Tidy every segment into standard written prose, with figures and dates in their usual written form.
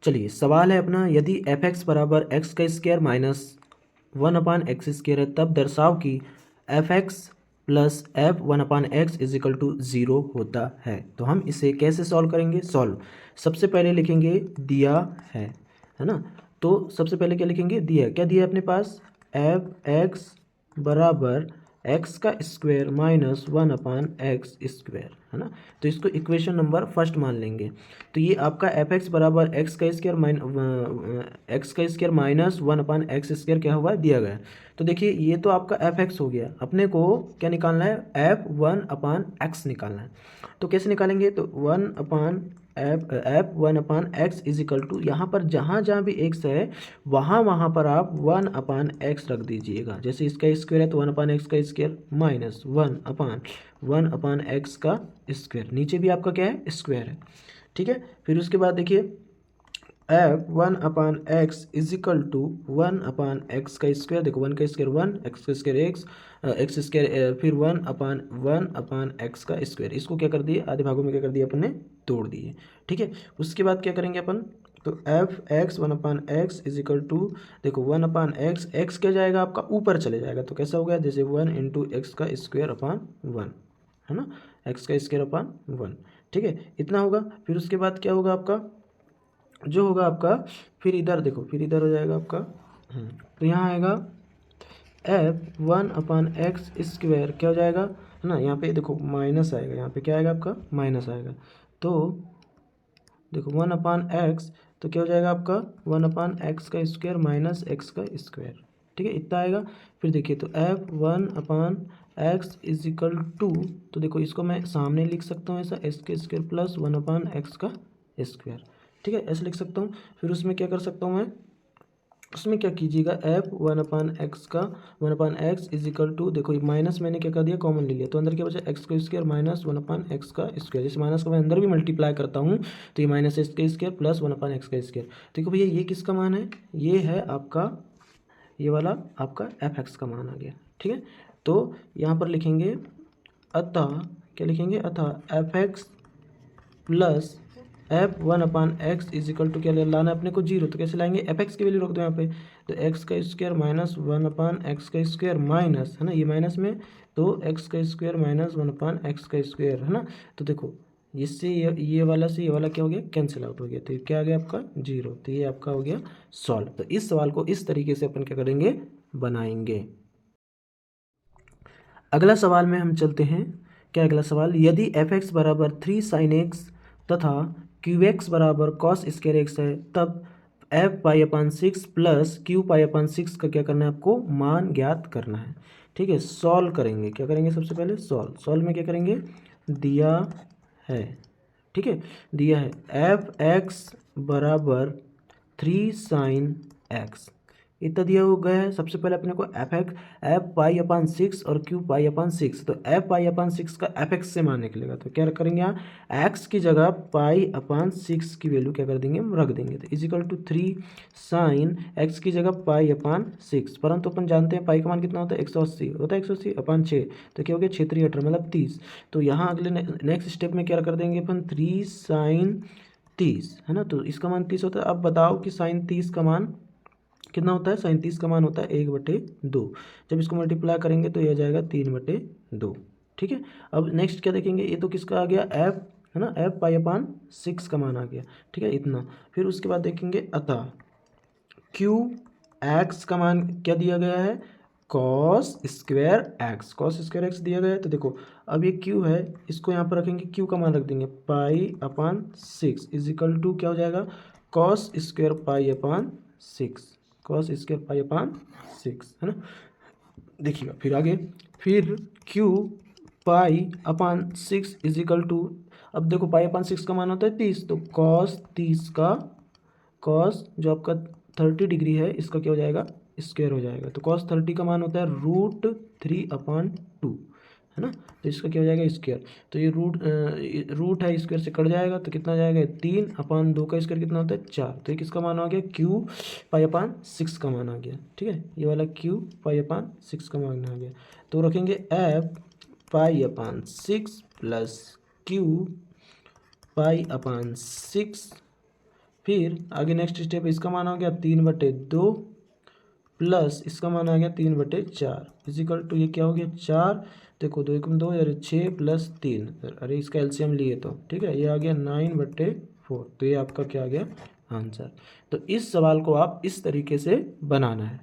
चलिए सवाल है अपना, यदि एफ एक्स बराबर एक्स का स्क्वायर माइनस 1/x² है तब दर्शाओ कि f x plus f 1/x is equal to 0 होता है। तो हम इसे कैसे सॉल्व करेंगे? सॉल्व सबसे पहले लिखेंगे दिया है ना। तो सबसे पहले क्या लिखेंगे? दिया। क्या दिया है अपने पास? एफ एक्स बराबर एक्स का स्क्वायर माइनस 1/x², है ना। तो इसको इक्वेशन नंबर फर्स्ट मान लेंगे। तो ये आपका एफ एक्स बराबर एक्स का स्क्वायर माइनस 1/x² क्या हुआ? दिया गया है। तो देखिए ये तो आपका एफ एक्स हो गया, अपने को क्या निकालना है? एफ 1/x निकालना है। तो कैसे निकालेंगे? तो F 1/x is equal to, यहाँ पर जहाँ जहाँ भी एक्स है वहाँ वहाँ पर आप 1/x रख दीजिएगा। जैसे इसका स्क्वायर है तो 1/x का स्क्वायर माइनस 1/x का स्क्वायर, नीचे भी आपका क्या है? स्क्वायर है। ठीक है, फिर उसके बाद देखिए F 1/x is equal to 1/x का स्क्वायर, देखो 1 का स्क्वायर 1, x का स्क्वायर एक्स स्क्वायर, फिर 1/x का स्क्वायर। इसको क्या कर दिए? आधे भागों में क्या कर दिए? अपने तोड़ दिए। ठीक है, उसके बाद क्या करेंगे अपन? तो f x 1/x is equal to, देखो 1/x, एक्स क्या जाएगा आपका? ऊपर चले जाएगा। तो कैसा हो गया? जैसे 1 इंटू एक्स का स्क्वायर अपान 1, है ना, एक्स का स्क्वायर अपान 1। ठीक है, इतना होगा। फिर उसके बाद क्या होगा आपका? जो होगा आपका, फिर इधर देखो, फिर इधर हो जाएगा आपका, तो यहाँ आएगा एफ 1/x² क्या हो जाएगा, है ना। यहाँ पे देखो माइनस आएगा, यहाँ पे क्या आएगा आपका? माइनस आएगा। तो देखो 1/x, तो क्या हो जाएगा आपका? 1/x का स्क्वायर माइनस एक्स का स्क्वायर। ठीक है, इतना आएगा। फिर देखिए तो F 1/x is equal to, तो देखो इसको मैं सामने लिख सकता हूँ ऐसा, एक्स का स्क्वायर प्लस 1/x का स्क्वायर। ठीक है, ऐसे लिख सकता हूँ। फिर उसमें क्या कर सकता हूँ मैं? उसमें क्या कीजिएगा? F 1/x is equal to, देखो ये माइनस मैंने क्या कर दिया? कॉमन ले लिया, तो अंदर क्या बचा? एक्स का स्क्वायर माइनस 1/x का स्क्वायर। जैसे माइनस को मैं अंदर भी मल्टीप्लाई करता हूँ तो ये माइनस एक्स का स्क्वायर प्लस 1/x का स्क्वायर। देखो भैया ये किसका मान है? ये है आपका, ये वाला आपका एफ एक्स का मान आ गया। ठीक है, तो यहाँ पर लिखेंगे अतः, क्या लिखेंगे? अतः f x plus f 1/x is equal to, क्या लाना है अपने को? 0। तो कैसे लाएंगे? एफ एक्स की वैल्यू रख दो यहाँ पे, तो एक्स का स्क्वायर माइनस 1/x का स्क्वायर माइनस, है ना, ये माइनस में, तो एक्स का स्क्वायर माइनस 1/x का स्क्वायर, है ना। तो देखो इससे ये वाला से ये वाला क्या हो गया? कैंसिल आउट हो गया। तो ये क्या आ गया आपका? 0। तो ये आपका हो गया सॉल्व। तो इस सवाल को इस तरीके से अपन क्या करेंगे? बनाएंगे। अगला सवाल में हम चलते हैं। क्या अगला सवाल? यदि एफ एक्स बराबर 3 sin x तथा क्यू एक्स बराबर कॉस स्क्वायर एक्स है तब एफ पाई/6 प्लस क्यू पाई/6 का क्या करना है आपको? मान ज्ञात करना है। ठीक है, सॉल्व करेंगे। क्या करेंगे? सबसे पहले सॉल्व में क्या करेंगे? दिया है, ठीक है, दिया है एफ एक्स बराबर 3 sin x, इतना दिया हो गया है। सबसे पहले अपने को एफ पाई/6 और क्यू पाई/6, तो एफ पाई/6 का एफ एक्स से मान निकलेगा। तो क्या करेंगे? यहाँ एक्स की जगह पाई/6 की वैल्यू क्या कर देंगे? हम रख देंगे। तो is equal to 3 sine x की जगह पाई/6, परंतु अपन जानते हैं पाई का मान कितना होता है? 180 होता है, 180/6, तो क्या हो गया? 6×3 मतलब 30। तो यहाँ अगले नेक्स्ट स्टेप में क्या कर देंगे अपन? 3 साइन 30, है ना, तो इसका मान 30 होता है। अब बताओ कि साइन 30 का मान कितना होता है? साइन 30 का मान होता है 1/2। जब इसको मल्टीप्लाई करेंगे तो यह जाएगा 3/2। ठीक है, अब नेक्स्ट क्या देखेंगे? ये तो किसका आ गया? एफ, है ना, एफ पाई/6 का मान आ गया। ठीक है, इतना। फिर उसके बाद देखेंगे अतः क्यू एक्स का मान क्या दिया गया है? Cos square x, cos square x दिया गया है। तो देखो अब ये क्यू है, इसको यहाँ पर रखेंगे, क्यू का मान रख देंगे पाई/6 इज इक्वल टू क्या हो जाएगा? कॉस स्क्वायर पाई/6, कॉस स्क्वायर पाई/6, है ना। देखिएगा फिर आगे, फिर क्यू पाई/6 इज इक्वल टू, अब देखो पाई/6 का मान होता है 30, तो कॉस 30 का, कॉस जो आपका 30 डिग्री है इसका क्या हो जाएगा? स्क्वायर हो जाएगा। तो कॉस 30 का मान होता है √3/2, है ना। तो इसका क्या हो जाएगा? स्क्वायर। तो ये रूट है, स्क्वायर से कट जाएगा तो कितना जाएगा? 3/2 का स्क्वायर कितना होता है? 4। तो ये किसका मान आ गया? क्यू पाई/6 का मान आ गया। ठीक है, ये वाला क्यू पाई/6 का मान आ गया। तो रखेंगे एफ पाई/6 प्लस क्यू पाई/6 फिर आगे नेक्स्ट स्टेप, इसका मान हो गया 3/2 प्लस इसका मान आ गया 3/4 फिजिकल टू ये क्या हो गया 4, देखो 2 एकम 2 अरे 6 प्लस 3, अरे इसका एलसीएम लिए तो ठीक है, ये आ गया 9/4। तो ये आपका क्या आ गया आंसर। तो इस सवाल को आप इस तरीके से बनाना है।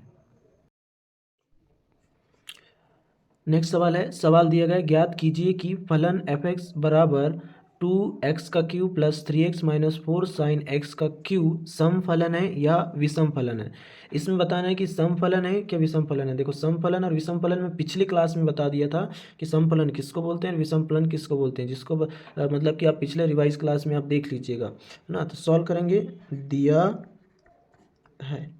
नेक्स्ट सवाल है, सवाल दिया गया ज्ञात कीजिए कि फलन f(x) बराबर 2x का cube plus 3x minus 4 sine x का क्यूब सम फलन है या विषम फलन है। इसमें बताना है कि सम फलन है क्या विषम फलन है। देखो सम फलन और विषम फलन में पिछली क्लास में बता दिया था कि सम फलन किसको बोलते हैं, विषम फलन किसको बोलते हैं, जिसको मतलब कि आप पिछले रिवाइज क्लास में आप देख लीजिएगा, है ना। तो सॉल्व करेंगे, दिया है,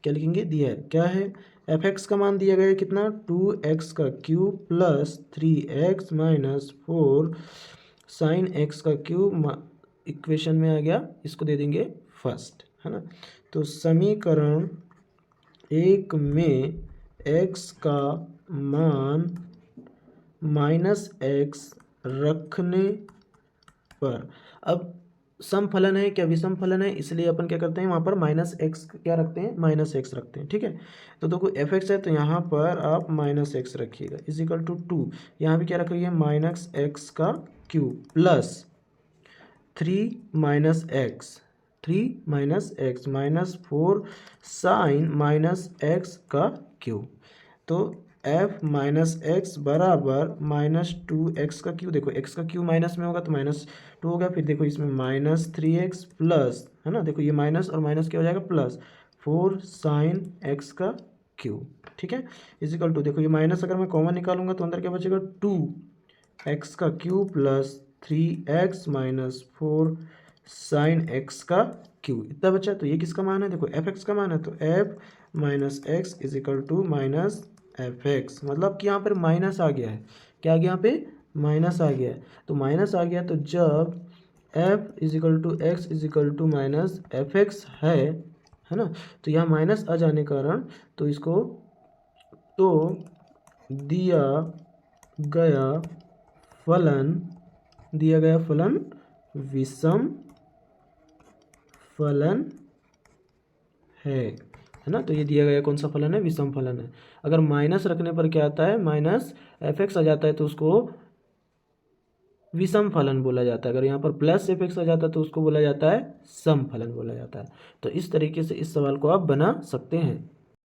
क्या लिखेंगे, दिया है, क्या है, f(x) का मान दिया गया है कितना 2x का cube plus 3x minus 4 sine x का क्यूब, इक्वेशन में आ गया, इसको दे देंगे फर्स्ट, है ना। तो समीकरण 1 में x का मान -x रखने पर, अब सम फलन है क्या विषम फलन है, इसलिए अपन क्या करते हैं वहाँ पर -x क्या रखते हैं, -x रखते हैं, ठीक है। तो देखो f(x) है तो यहाँ पर आप -x रखिएगा इजिकल टू 2, यहाँ भी क्या रखिए -x का cube plus 3 -x minus 4 sine -x का क्यूब। तो f -x बराबर -2x का क्यूब, देखो x का क्यूब माइनस में होगा तो -2 होगा, फिर देखो इसमें -3x प्लस, है ना, देखो ये माइनस और माइनस क्या हो जाएगा प्लस 4 साइन x का क्यूब, ठीक है, इजिकल टू, देखो ये माइनस अगर मैं कॉमन निकालूंगा तो अंदर क्या बचेगा 2x का cube plus 3x minus 4 sine x का क्यूब, इतना बचा। तो ये किसका मान है, देखो f(x) का मान है, तो f -x equal to -f(x), मतलब कि यहाँ पर माइनस आ गया है, क्या आ गया यहाँ पे माइनस आ गया है। तो माइनस आ गया तो जब f equal to x equal to -f(x) है ना, तो यहाँ माइनस आ जाने के कारण तो इसको, तो दिया गया फलन विषम फलन है ना। तो ये दिया गया कौन सा फलन है, विषम फलन है। अगर माइनस रखने पर क्या आता है, -f(x) आ जाता है तो उसको विषम फलन बोला जाता है। अगर यहाँ पर +f(x) आ जाता है तो उसको बोला जाता है सम फलन बोला जाता है। तो इस तरीके से इस सवाल को आप बना सकते हैं।